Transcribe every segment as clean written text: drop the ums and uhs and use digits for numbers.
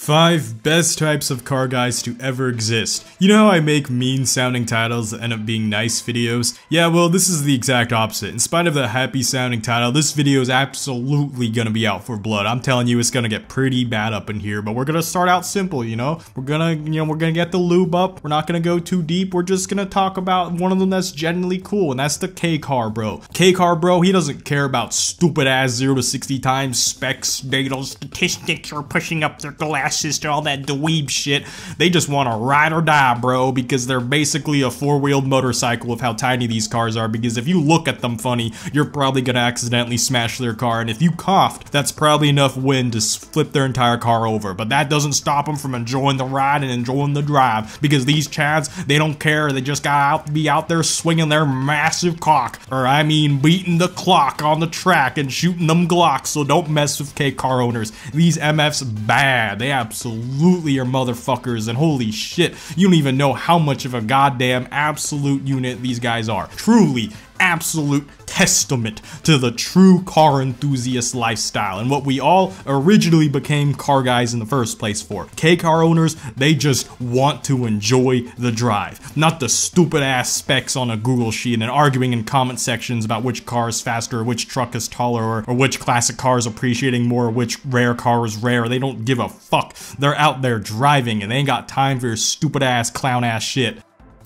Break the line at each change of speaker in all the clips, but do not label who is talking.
5 best types of car guys to ever exist. You know how I make mean sounding titles that end up being nice videos? Yeah, well, this is the exact opposite. In spite of the happy sounding title, this video is absolutely gonna be out for blood. I'm telling you, it's gonna get pretty bad up in here, but we're gonna start out simple, you know? We're gonna get the lube up. We're not gonna go too deep. We're just gonna talk about one of them that's genuinely cool, and that's the Kei Car, bro. Kei Car, bro, he doesn't care about stupid ass 0 to 60 times specs, data, statistics, or pushing up their glasses to all that dweeb shit. They just want to ride or die, bro, because they're basically a 4-wheeled motorcycle of how tiny these cars are, because if you look at them funny, you're probably gonna accidentally smash their car, and if you coughed, that's probably enough wind to flip their entire car over, but that doesn't stop them from enjoying the ride and enjoying the drive, because these chads, they don't care. They just gotta be out there swinging their massive cock, or I mean beating the clock on the track and shooting them Glocks, so don't mess with Kei Car owners. These MFs bad. They absolutely are motherfuckers, and holy shit, you don't even know how much of a goddamn absolute unit these guys are. Truly absolute testament to the true car enthusiast lifestyle and what we all originally became car guys in the first place for. Kei Car owners, they just want to enjoy the drive, not the stupid ass specs on a Google sheet and arguing in comment sections about which car is faster, or which truck is taller, or which classic car is appreciating more, or which rare car is rare. They don't give a fuck. They're out there driving and they ain't got time for your stupid ass clown ass shit.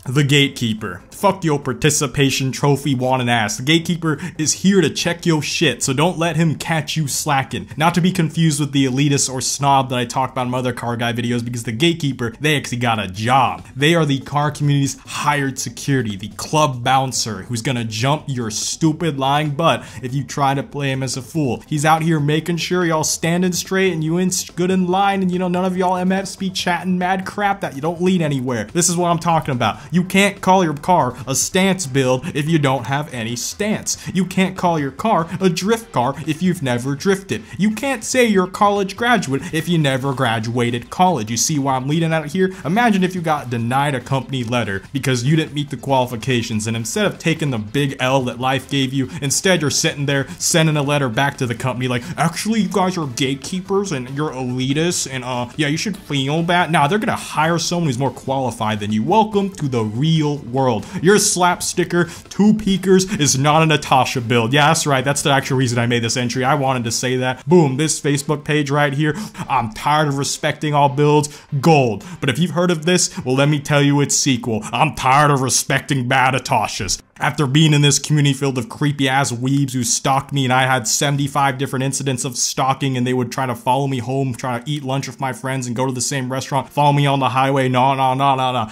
The Gatekeeper. Fuck your participation trophy wanting ass. The Gatekeeper is here to check your shit, so don't let him catch you slacking. Not to be confused with the elitist or snob that I talk about in my other car guy videos, because the Gatekeeper, they actually got a job. They are the car community's hired security, the club bouncer who's gonna jump your stupid lying butt if you try to play him as a fool. He's out here making sure y'all standing straight and you in good in line, and you know, none of y'all MFs be chatting mad crap that you don't lead anywhere. This is what I'm talking about. You can't call your car a stance build if you don't have any stance. You can't call your car a drift car if you've never drifted. You can't say you're a college graduate if you never graduated college. You see why I'm leading out here? Imagine if you got denied a company letter because you didn't meet the qualifications, and instead of taking the big L that life gave you, instead you're sitting there sending a letter back to the company like, actually you guys are gatekeepers and you're elitists and yeah, you should feel bad. Nah, they're gonna hire someone who's more qualified than you. Welcome to the real world. Your slap sticker, 2 peakers is not a Natasha build. Yeah, that's right. That's the actual reason I made this entry. I wanted to say that. Boom, this Facebook page right here. I'm tired of respecting all builds. Gold. But if you've heard of this, well, let me tell you its sequel. I'm tired of respecting bad Natashas. After being in this community filled with creepy ass weebs who stalked me, and I had 75 different incidents of stalking, and they would try to follow me home, try to eat lunch with my friends and go to the same restaurant, follow me on the highway. No.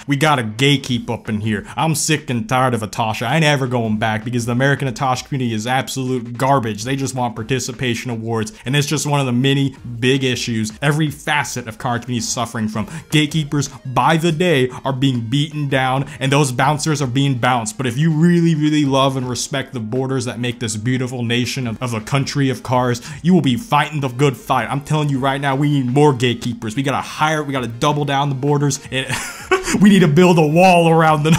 We got a Gatekeep up in here. I'm sick and tired of Natasha. I ain't ever going back, because the American Natasha community is absolute garbage. They just want participation awards, and it's just one of the many big issues every facet of car community is suffering from. Gatekeepers by the day are being beaten down, and those bouncers are being bounced. But if you really love and respect the borders that make this beautiful nation of a country of cars, you will be fighting the good fight. I'm telling you right now, we need more Gatekeepers. We gotta hire, we gotta double down the borders, and we need to build a wall around the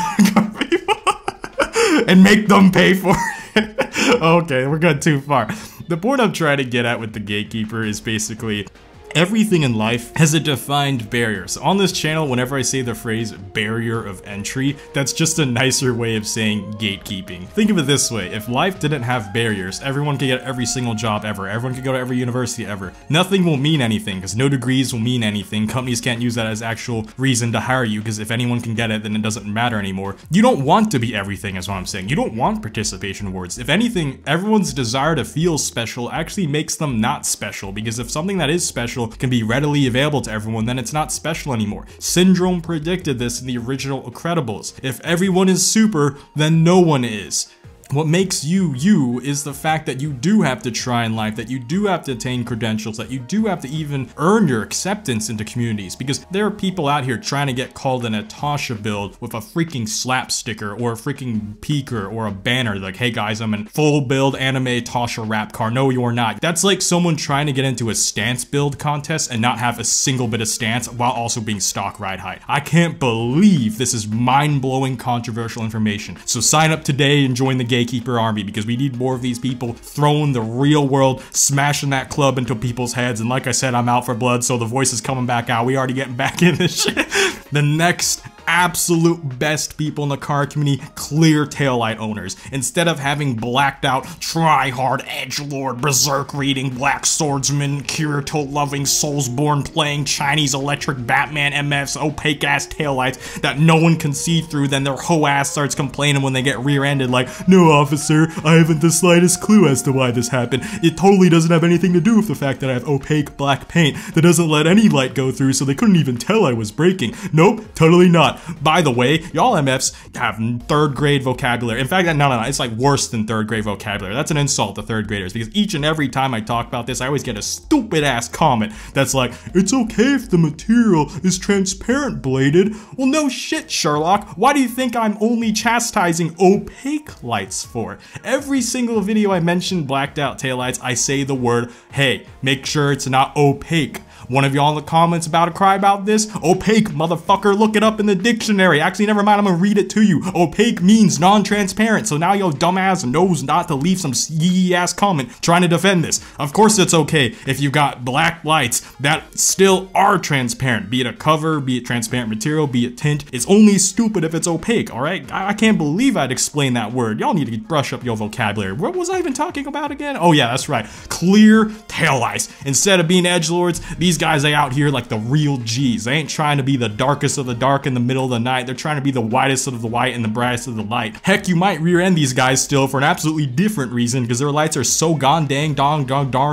and make them pay for it. Okay, we're going too far. The point I'm trying to get at with the Gatekeeper is basically everything in life has a defined barrier. So on this channel, whenever I say the phrase barrier of entry, that's just a nicer way of saying gatekeeping. Think of it this way. If life didn't have barriers, everyone could get every single job ever. Everyone could go to every university ever. Nothing will mean anything, because no degrees will mean anything. Companies can't use that as actual reason to hire you, because if anyone can get it, then it doesn't matter anymore. You don't want to be everything, is what I'm saying. You don't want participation awards. If anything, everyone's desire to feel special actually makes them not special, because if something that is special can be readily available to everyone, then it's not special anymore. Syndrome predicted this in the original Incredibles. If everyone is super, then no one is. What makes you, you, is the fact that you do have to try in life, that you do have to attain credentials, that you do have to even earn your acceptance into communities, because there are people out here trying to get called a Natasha build with a freaking slap sticker or a freaking peaker or a banner like, hey guys, I'm in full build anime Tasha rap car. No, you're not. That's like someone trying to get into a stance build contest and not have a single bit of stance while also being stock ride height. I can't believe this is mind-blowing controversial information. So sign up today and join the game. Gatekeeper army, because we need more of these people throwing the real world, smashing that club into people's heads. And like I said, I'm out for blood, so the voice is coming back out. We already getting back in this shit. The next absolute best people in the car community, clear taillight owners. Instead of having blacked out, try-hard, edgelord, berserk reading, black swordsman, Kirito loving, Soulsborne playing, Chinese electric Batman MFs, opaque ass taillights that no one can see through, then their hoe ass starts complaining when they get rear-ended like, no officer, I haven't the slightest clue as to why this happened. It totally doesn't have anything to do with the fact that I have opaque black paint that doesn't let any light go through, so they couldn't even tell I was braking. Nope, totally not. By the way, y'all MFs have 3rd grade vocabulary. In fact, no, it's like worse than 3rd grade vocabulary. That's an insult to 3rd graders, because each and every time I talk about this, I always get a stupid ass comment that's like, it's okay if the material is transparent bladed. Well, no shit, Sherlock. Why do you think I'm only chastising opaque lights for? Every single video I mention blacked out taillights, I say the word, hey, make sure it's not opaque. One of y'all in the comments about to cry about this? Opaque, motherfucker, look it up in the dictionary. Actually, never mind, I'm gonna read it to you. Opaque means non-transparent, so now your dumbass knows not to leave some yee-ass comment trying to defend this. Of course it's okay if you got black lights that still are transparent, be it a cover, be it transparent material, be it tint. It's only stupid if it's opaque, alright? I can't believe I'd explain that word. Y'all need to brush up your vocabulary. What was I even talking about again? Oh yeah, that's right. Clear taillights. Instead of being edgelords, these guys are out here like the real G's. They ain't trying to be the darkest of the dark in the middle of the night. They're trying to be the whitest of the white and the brightest of the light. Heck, you might rear end these guys still for an absolutely different reason, because their lights are so darn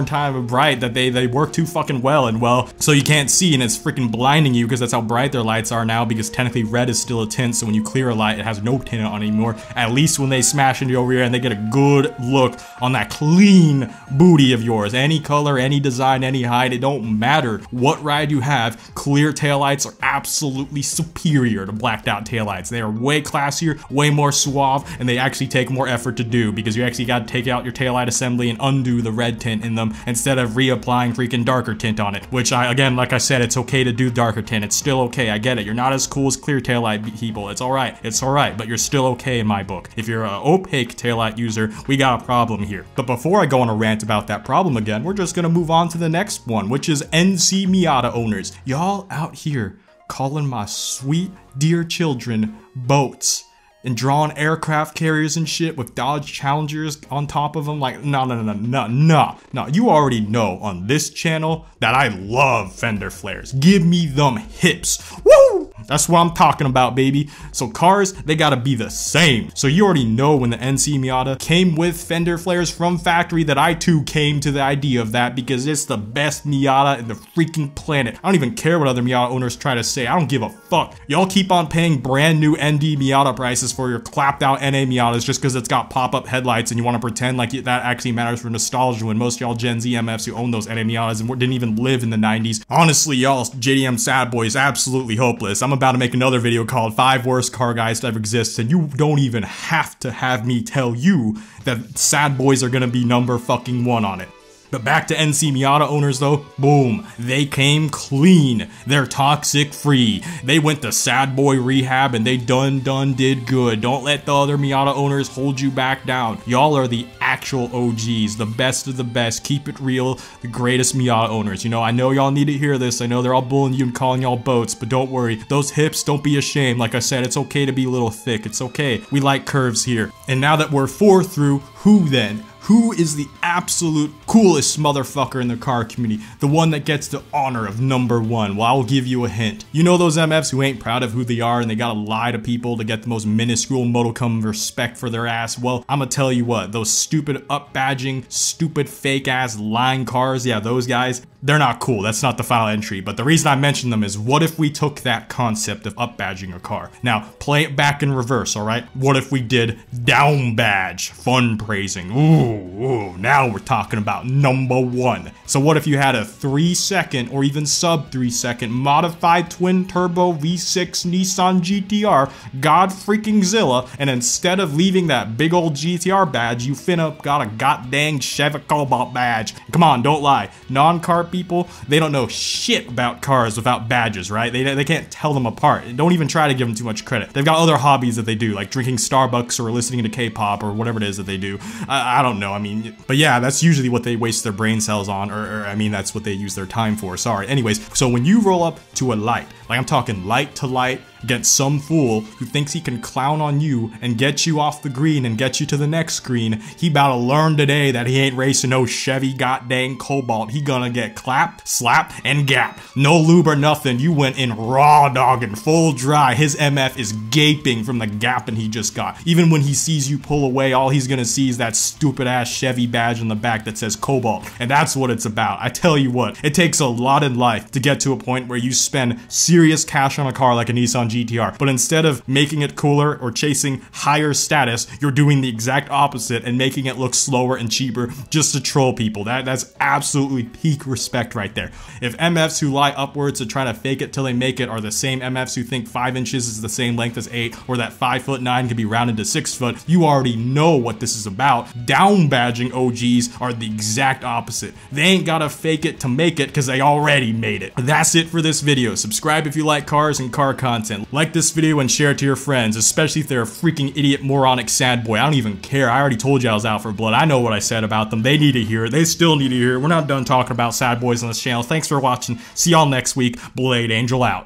time bright that they work too fucking well, and well, so you can't see, and it's freaking blinding you because that's how bright their lights are now, because technically red is still a tint, so when you clear a light, it has no tint on it anymore. At least when they smash into your rear end, they get a good look on that clean booty of yours. Any color, any design, any height, it don't matter what ride you have, clear taillights are absolutely superior to blacked out taillights. They are way classier, way more suave, and they actually take more effort to do, because you actually got to take out your taillight assembly and undo the red tint in them instead of reapplying freaking darker tint on it, which again, like I said, it's okay to do darker tint. It's still okay. I get it. You're not as cool as clear taillight people. It's alright. It's alright, but you're still okay in my book. If you're an opaque taillight user, we got a problem here. But before I go on a rant about that problem again, we're just gonna move on to the next one, which is NC Miata owners. Y'all out here calling my sweet dear children boats and drawing aircraft carriers and shit with Dodge Challengers on top of them. Like, no. You already know on this channel that I love fender flares. Give me them hips. Woo! That's what I'm talking about, baby. So cars, they gotta be the same. So you already know when the NC Miata came with fender flares from factory that I too came to the idea of that, because it's the best Miata in the freaking planet. I don't even care what other Miata owners try to say. I don't give a fuck. Y'all keep on paying brand new ND Miata prices for your clapped out NA Miatas just because it's got pop-up headlights and you want to pretend like that actually matters for nostalgia, when most y'all Gen Z MFs who own those NA Miatas and didn't even live in the 90s. Honestly, y'all JDM Sad Boi is absolutely hopeless. I'm about to make another video called 5 Worst Car Guys to Ever Exist, and you don't even have to have me tell you that Sad Boys are gonna be #1 on it. But back to NC Miata owners though, boom, they came clean. They're toxic free. They went to Sad Boi rehab and they did good. Don't let the other Miata owners hold you back down. Y'all are the actual OGs, the best of the best. Keep it real, the greatest Miata owners. You know, I know y'all need to hear this. I know they're all bullying you and calling y'all boats, but don't worry. Those hips, don't be ashamed. Like I said, it's okay to be a little thick. It's okay. We like curves here. And now that we're 4 through, who then? Who is the absolute coolest motherfucker in the car community? The one that gets the honor of #1. Well, I'll give you a hint. You know those MFs who ain't proud of who they are and they gotta lie to people to get the most minuscule modicum of respect for their ass? Well, I'ma tell you what, those stupid up-badging, stupid fake-ass lying cars, yeah, those guys, they're not cool. That's not the final entry. But the reason I mention them is, what if we took that concept of up-badging a car? Now, play it back in reverse, alright? What if we did down-badge fun praising? Ooh, now we're talking about #1. So what if you had a 3-second or even sub 3-second modified twin-turbo V6 Nissan GTR, God freaking Zilla, and instead of leaving that big old GTR badge, you finna got a goddamn Chevy Cobalt badge. Come on, don't lie. Non-car people, they don't know shit about cars without badges, right? They can't tell them apart. Don't even try to give them too much credit. They've got other hobbies that they do, like drinking Starbucks or listening to K-pop or whatever it is that they do. I don't know, I mean, but yeah, that's usually what they waste their brain cells on, or I mean, that's what they use their time for, sorry. Anyways, so when you roll up to a light, like I'm talking light to light, against some fool who thinks he can clown on you and get you off the green and get you to the next screen, he about to learn today that he ain't racing no Chevy goddamn Cobalt. He gonna get clapped, slapped, and gapped. No lube or nothing. You went in raw dogging, full dry. His MF is gaping from the gapping he just got. Even when he sees you pull away, all he's gonna see is that stupid ass Chevy badge in the back that says Cobalt. And that's what it's about. I tell you what, it takes a lot in life to get to a point where you spend serious cash on a car like a Nissan GTR, but instead of making it cooler or chasing higher status, you're doing the exact opposite and making it look slower and cheaper just to troll people. That's absolutely peak respect right there. If MFs who lie upwards to try to fake it till they make it are the same MFs who think 5 inches is the same length as 8, or that 5'9" can be rounded to 6 foot, you already know what this is about. Down badging OGs are the exact opposite. They ain't gotta fake it to make it because they already made it. That's it for this video. Subscribe if you like cars and car content. Like this video and share it to your friends, especially if they're a freaking idiot moronic sad boy. I don't even care. I already told you I was out for blood. I know what I said about them. They need to hear it. They still need to hear it. We're not done talking about sad boys on this channel. Thanks for watching. See y'all next week. Blade Angel out.